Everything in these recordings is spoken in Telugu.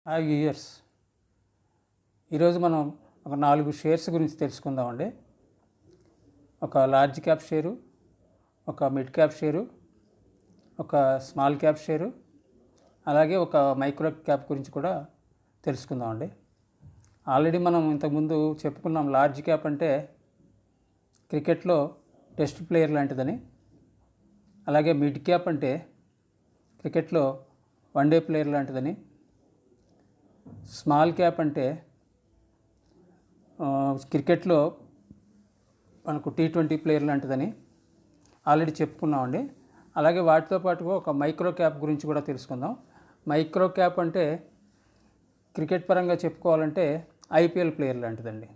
వ్యూయర్స్, ఈరోజు మనం ఒక 4 షేర్స్ గురించి తెలుసుకుందామండి. ఒక లార్జ్ క్యాప్ షేరు, ఒక మిడ్ క్యాప్ షేరు, ఒక స్మాల్ క్యాప్ షేరు, అలాగే ఒక మైక్రో క్యాప్ గురించి కూడా తెలుసుకుందామండి. ఆల్రెడీ మనం ఇంతకుముందు చెప్పుకున్నాం, లార్జ్ క్యాప్ అంటే క్రికెట్లో టెస్ట్ ప్లేయర్ లాంటిదని, అలాగే మిడ్ క్యాప్ అంటే క్రికెట్లో వన్డే ప్లేయర్ లాంటిదని, స్మాల్ క్యాప్ అంటే క్రికెట్లో మనకు T20 ప్లేయర్ లాంటిదని ఆల్రెడీ చెప్పుకున్నామండి. అలాగే వాటితో పాటుగా ఒక మైక్రో క్యాప్ గురించి కూడా తెలుసుకుందాం. మైక్రో క్యాప్ అంటే క్రికెట్ పరంగా చెప్పుకోవాలంటే IPL ప్లేయర్ లాంటిదండి.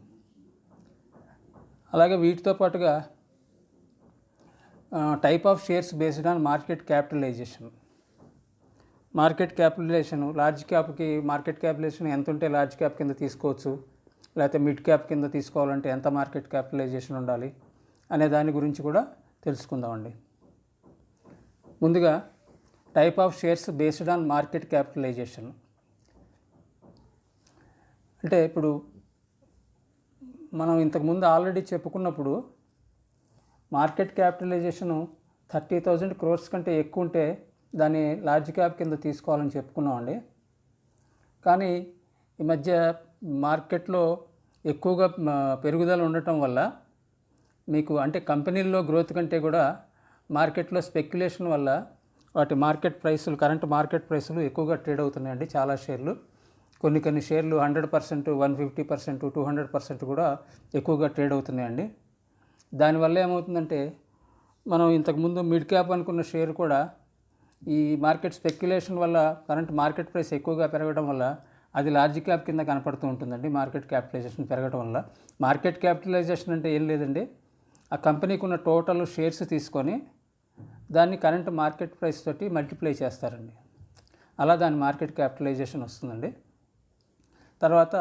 అలాగే వీటితో పాటుగా type of shares based on market capitalisation. Large క్యాప్కి మార్కెట్ క్యాపిటలైజేషన్ ఎంత ఉంటే లార్జ్ క్యాప్ కింద తీసుకోవచ్చు, లేకపోతే మిడ్ క్యాప్ కింద తీసుకోవాలంటే ఎంత మార్కెట్ క్యాపిటలైజేషన్ ఉండాలి అనే దాని గురించి కూడా తెలుసుకుందామండి. ముందుగా type of shares based on market capitalisation అంటే, ఇప్పుడు మనం ఇంతకుముందు ఆల్రెడీ చెప్పుకున్నప్పుడు మార్కెట్ క్యాపిటలైజేషను 30,000 crores కంటే ఎక్కువ ఉంటే దాన్ని లార్జ్ క్యాప్ కింద తీసుకోవాలని చెప్పుకున్నామండి. కానీ ఈ మధ్య మార్కెట్లో ఎక్కువగా పెరుగుదల ఉండటం వల్ల మీకు అంటే కంపెనీల్లో గ్రోత్ కంటే కూడా మార్కెట్లో స్పెక్యులేషన్ వల్ల వాటి కరెంట్ మార్కెట్ ప్రైసులు ఎక్కువగా ట్రేడ్ అవుతున్నాయండి. చాలా షేర్లు, కొన్ని షేర్లు 100%, 150%, 200% కూడా ఎక్కువగా ట్రేడ్ అవుతున్నాయండి. దానివల్ల ఏమవుతుందంటే, మనం ఇంతకుముందు మిడ్ క్యాప్ అనుకున్న షేర్ కూడా ఈ మార్కెట్ స్పెక్యులేషన్ వల్ల కరెంట్ మార్కెట్ ప్రైస్ ఎక్కువగా పెరగడం వల్ల అది లార్జ్ క్యాప్ కింద కనపడుతూ ఉంటుందండి. మార్కెట్ క్యాపిటలైజేషన్ పెరగడం వల్ల. మార్కెట్ క్యాపిటలైజేషన్ అంటే ఏం లేదండి, ఆ కంపెనీకి ఉన్న టోటల్ షేర్స్ తీసుకొని దాన్ని కరెంట్ మార్కెట్ ప్రైస్ తోటి మల్టిప్లై చేస్తారండి. అలా దాని మార్కెట్ క్యాపిటలైజేషన్ వస్తుందండి. తర్వాత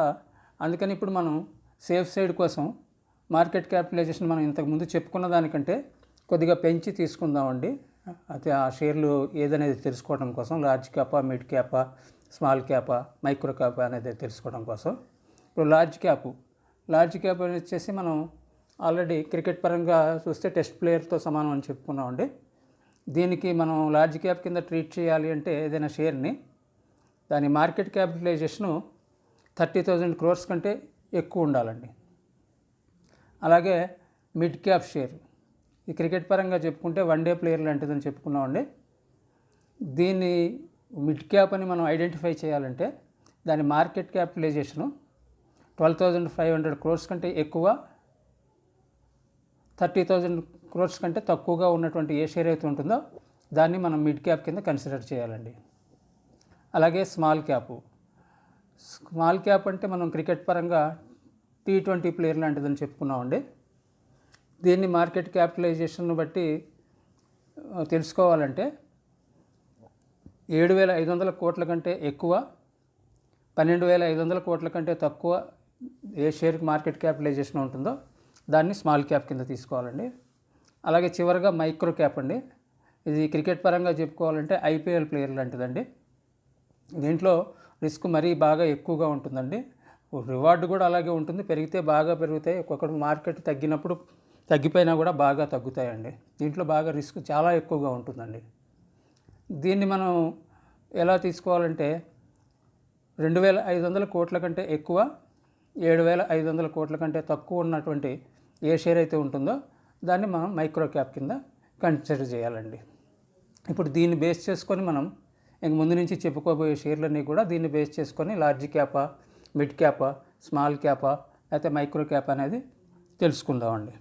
అందుకని ఇప్పుడు మనం సేఫ్ సైడ్ కోసం మార్కెట్ క్యాపిటలైజేషన్ మనం ఇంతకుముందు చెప్పుకున్న దానికంటే కొద్దిగా పెంచి తీసుకుందామండి. అయితే ఆ షేర్లు ఏదనేది తెలుసుకోవడం కోసం, లార్జ్ క్యాపా, మిడ్ క్యాపా, స్మాల్ క్యాపా, మైక్రో క్యాపా అనేది తెలుసుకోవడం కోసం. ఇప్పుడు లార్జ్ క్యాప్ అనేది వచ్చేసి మనం ఆల్రెడీ క్రికెట్ పరంగా చూస్తే టెస్ట్ ప్లేయర్తో సమానం అని చెప్పుకున్నామండి. దీనికి మనం లార్జ్ క్యాప్ కింద ట్రీట్ చేయాలి అంటే ఏదైనా షేర్ని దాని మార్కెట్ క్యాపిటలైజేషను 30,000 crores కంటే ఎక్కువ ఉండాలండి. అలాగే మిడ్ క్యాప్ షేర్ ఈ క్రికెట్ పరంగా చెప్పుకుంటే వన్డే ప్లేయర్ లాంటిదని చెప్పుకున్నామండి. దీన్ని మిడ్ క్యాప్ అని మనం ఐడెంటిఫై చేయాలంటే దాని మార్కెట్ క్యాపిటలైజేషను 12,500 crores కంటే ఎక్కువ, 30,000 crores కంటే తక్కువగా ఉన్నటువంటి ఏ షేర్ అయితే ఉంటుందో దాన్ని మనం మిడ్ క్యాప్ కింద కన్సిడర్ చేయాలండి. అలాగే స్మాల్ క్యాప్ అంటే మనం క్రికెట్ పరంగా T20 ప్లేయర్ లాంటిదని చెప్పుకున్నామండి. దీన్ని మార్కెట్ క్యాపిటలైజేషన్ను బట్టి తెలుసుకోవాలంటే 7,500 కోట్ల కంటే ఎక్కువ, 12,500 కోట్ల కంటే తక్కువ ఏ షేర్కి మార్కెట్ క్యాపిటలైజేషన్ ఉంటుందో దాన్ని స్మాల్ క్యాప్ కింద తీసుకోవాలండి. అలాగే చివరిగా మైక్రో క్యాప్ అండి. ఇది క్రికెట్ పరంగా చెప్పుకోవాలంటే IPL ప్లేయర్ లాంటిదండి. దీంట్లో రిస్క్ మరీ బాగా ఎక్కువగా ఉంటుందండి. రివార్డు కూడా అలాగే ఉంటుంది. పెరిగితే బాగా పెరుగుతాయి, ఒక్కొక్కటి మార్కెట్ తగ్గిపోయినా కూడా బాగా తగ్గుతాయండి. దీంట్లో బాగా రిస్క్ చాలా ఎక్కువగా ఉంటుందండి. దీన్ని మనం ఎలా తీసుకోవాలంటే 2,500 కోట్ల కంటే ఎక్కువ, 7,500 కోట్ల కంటే తక్కువ ఉన్నటువంటి ఏ షేర్ అయితే ఉంటుందో దాన్ని మనం మైక్రో క్యాప్ కింద కన్సిడర్ చేయాలండి. ఇప్పుడు దీన్ని బేస్ చేసుకొని మనం ఇంక ముందు నుంచి చెప్పుకోబోయే షేర్లన్నీ కూడా దీన్ని బేస్ చేసుకొని లార్జ్ క్యాపా, మిడ్ క్యాపా, స్మాల్ క్యాపా, అయితే మైక్రో క్యాప్ అనేది తెలుసుకుందామండి.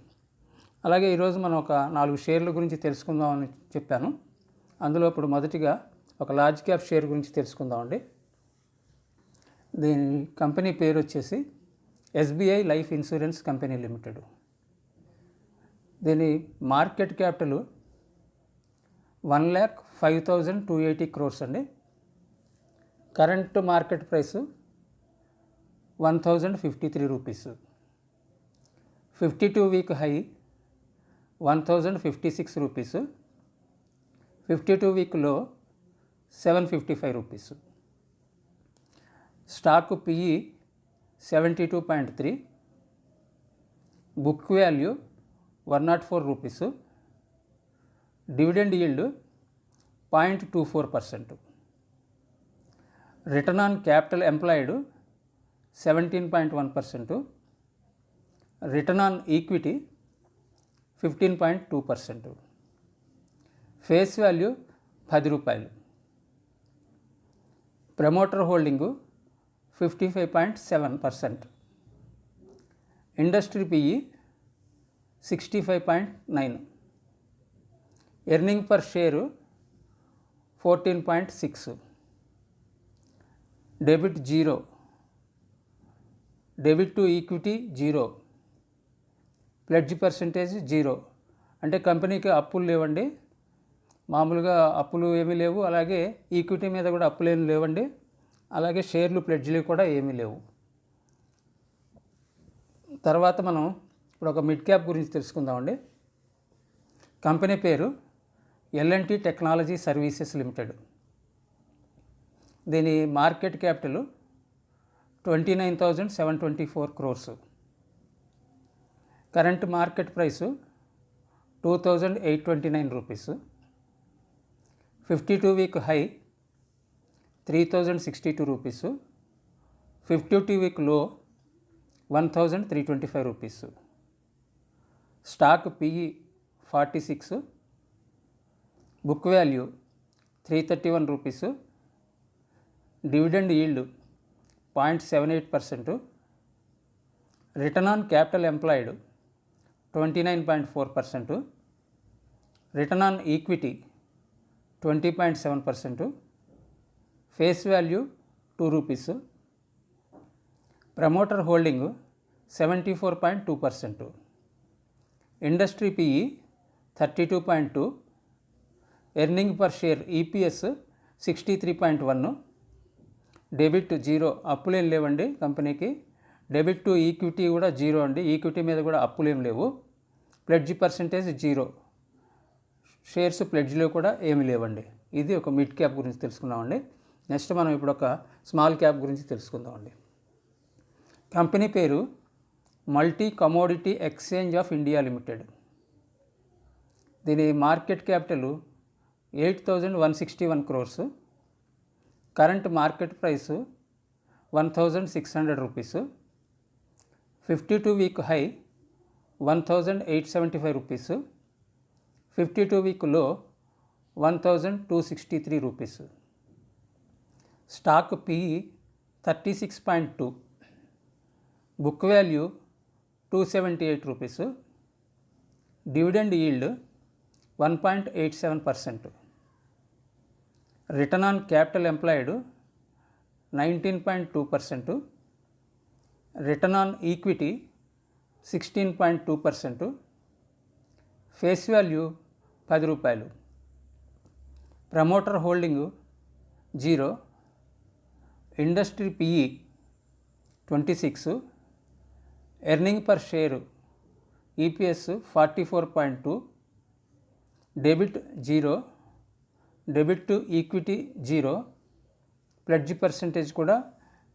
అలాగే ఈరోజు మనం ఒక 4 షేర్ల గురించి తెలుసుకుందామని చెప్పాను. అందులో ఇప్పుడు మొదటిగా ఒక లార్జ్ క్యాప్ షేర్ గురించి తెలుసుకుందామండి. దీని కంపెనీ పేరు వచ్చేసి SBI life insurance company limited. దీని మార్కెట్ క్యాపిటల్ 1,05,280 crores అండి. Current market price 1,053 rupees. 52 week high 1,056 rupees. 52 week లో 755 rupees. Stock PE 72.3, book value 104 rupees, dividend yield 0.24%, return on capital employed 17.1%, return on equity 15.2%, face value 10 రూపాయలు, promoter holding 55.7%, industry PE 65.9, earning per share 14.6, debit 0, debit to equity 0, pledge percentage 0. అంటే కంపెనీకి అప్పులు లేవండి, మామూలుగా అప్పులు ఏమీ లేవు, అలాగే ఈక్విటీ మీద కూడా అప్పులు ఏమీ లేవండి, అలాగే షేర్లు ప్లెడ్జ్లు కూడా ఏమీ లేవు. తర్వాత మనం ఇప్పుడు ఒక మిడ్ క్యాప్ గురించి తెలుసుకుందామండి. కంపెనీ పేరు L&T టెక్నాలజీ సర్వీసెస్ లిమిటెడ్. దీని market capital 29,724 crores. Current market price 2,829 rupees. 52 week high 3,062 rupees. 52 week లో 1,325 rupees. Stock PE 46, book value 331 rupees, dividend yield 0.78%, return on capital employed 29.4%, return on equity 20.7%, face value 2 rupees, promoter holding 74.2%, industry PE 32.2, earning per share EPS 63.1, debit 0, అప్పులేం లేవండి కంపెనీకి. డెబిట్ టు ఈక్విటీ కూడా 0 అండి, ఈక్విటీ మీద కూడా అప్పులేం లేవు. ప్లెడ్జ్ పర్సంటేజ్ 0, షేర్స్ ప్లెడ్జ్లో కూడా ఏమి లేవండి. ఇది ఒక మిడ్ క్యాప్ గురించి తెలుసుకున్నామండి. నెక్స్ట్ మనం ఇప్పుడు ఒక స్మాల్ క్యాప్ గురించి తెలుసుకుందామండి. కంపెనీ పేరు multi commodity exchange of India limited. దీని market capital 8,161 crores. Current market price 1,600 rupees. 52 week high 1,875 rupees. 52 week low 1,263 rupees. Stock PE 36.2, book value 278 rupees. Dividend yield 1.87%, return on capital employed 19.2%, return on equity 16.2%, face value 10 రూపాయలు, promoter holding 0, industry PE 26, earning per share EPS 44.2, debit 0, debit to equity 0, pledge percentage కూడా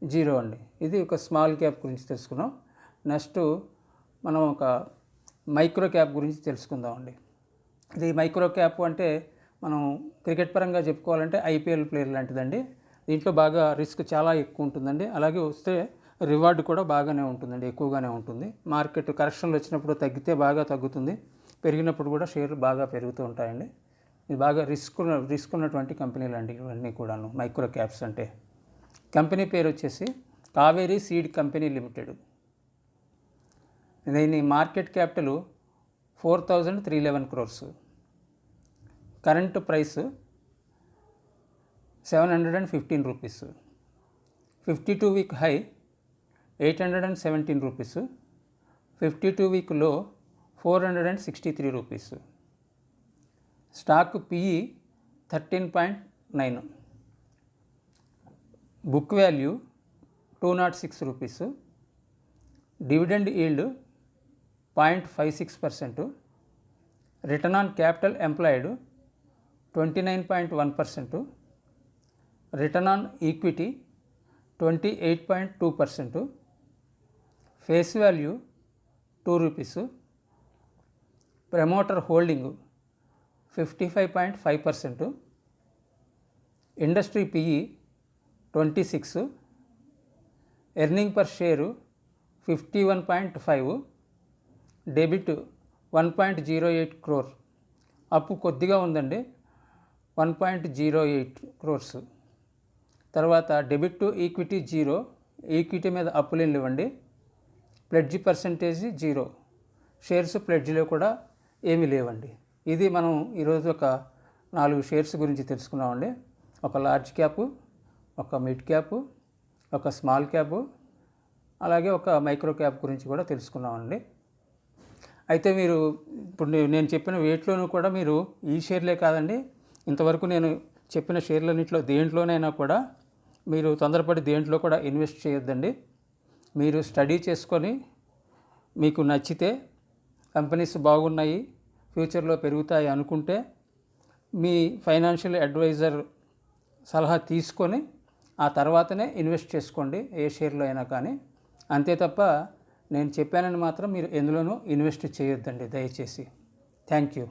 0 అండి. ఇది ఒక స్మాల్ క్యాప్ గురించి తెలుసుకున్నాం. నెక్స్ట్ మనం ఒక మైక్రో క్యాప్ గురించి తెలుసుకుందామండి. ఇది మైక్రో క్యాప్ అంటే మనం క్రికెట్ పరంగా చెప్పుకోవాలంటే ఐపీఎల్ ప్లేయర్ లాంటిదండి. దీంట్లో బాగా రిస్క్ చాలా ఎక్కువ ఉంటుందండి, అలాగే వస్తే రివార్డు కూడా బాగానే ఉంటుందండి, ఎక్కువగానే ఉంటుంది. మార్కెట్ కరెక్షన్లు వచ్చినప్పుడు తగ్గితే బాగా తగ్గుతుంది, పెరిగినప్పుడు కూడా షేర్లు బాగా పెరుగుతూ ఉంటాయండి. ఇది బాగా రిస్క్ ఉన్నటువంటి కంపెనీలు అండి ఇవన్నీ కూడాను మైక్రో క్యాప్స్ అంటే. కంపెనీ పేరు వచ్చేసి కావేరీ సీడ్ కంపెనీ లిమిటెడ్. దీని market capital 4,311 crores. Current price 715 rupees. 52 week high 817 rupees. 52 week లో 463 rupees. Stock PE 13.9, book value 206 rupees. Dividend yield 0.56%, return on capital employed 29.1%, return on equity 28.2%, face value 2 rupees, promoter holding 55.5%, industry PE 26, earning per share 51.5, debit 1.08 crore, అప్పు కొద్దిగా ఉందండి 1.08 crores. తర్వాత డెబిట్ టు ఈక్విటీ 0, ఈక్విటీ మీద అప్పులేం లేవండి. ప్లెడ్జ్ పర్సంటేజ్ 0, షేర్స్ ప్లెడ్జ్లో కూడా ఏమీ లేవండి. ఇది మనం ఈరోజు ఒక 4 షేర్స్ గురించి తెలుసుకున్నామండి. ఒక లార్జ్ క్యాపు, ఒక మిడ్ క్యాపు, ఒక స్మాల్ క్యాపు, అలాగే ఒక మైక్రో క్యాప్ గురించి కూడా తెలుసుకున్నామండి. అయితే మీరు ఇప్పుడు నేను చెప్పిన వేట్లోనూ కూడా మీరు ఈ షేర్లే కాదండి, ఇంతవరకు నేను చెప్పిన షేర్లన్నింటిలో దేంట్లోనైనా కూడా మీరు తొందరపడి దేంట్లో కూడా ఇన్వెస్ట్ చేయొద్దండి. మీరు స్టడీ చేసుకొని మీకు నచ్చితే, కంపెనీస్ బాగున్నాయి, ఫ్యూచర్లో పెరుగుతాయి అనుకుంటే మీ ఫైనాన్షియల్ అడ్వైజర్ సలహా తీసుకొని ఆ తర్వాతనే ఇన్వెస్ట్ చేసుకోండి ఏ షేర్లో అయినా కానీ. అంతే తప్ప నేను చెప్పానని మాత్రం మీరు ఎందులోనూ ఇన్వెస్ట్ చేయొద్దండి దయచేసి. Thank you.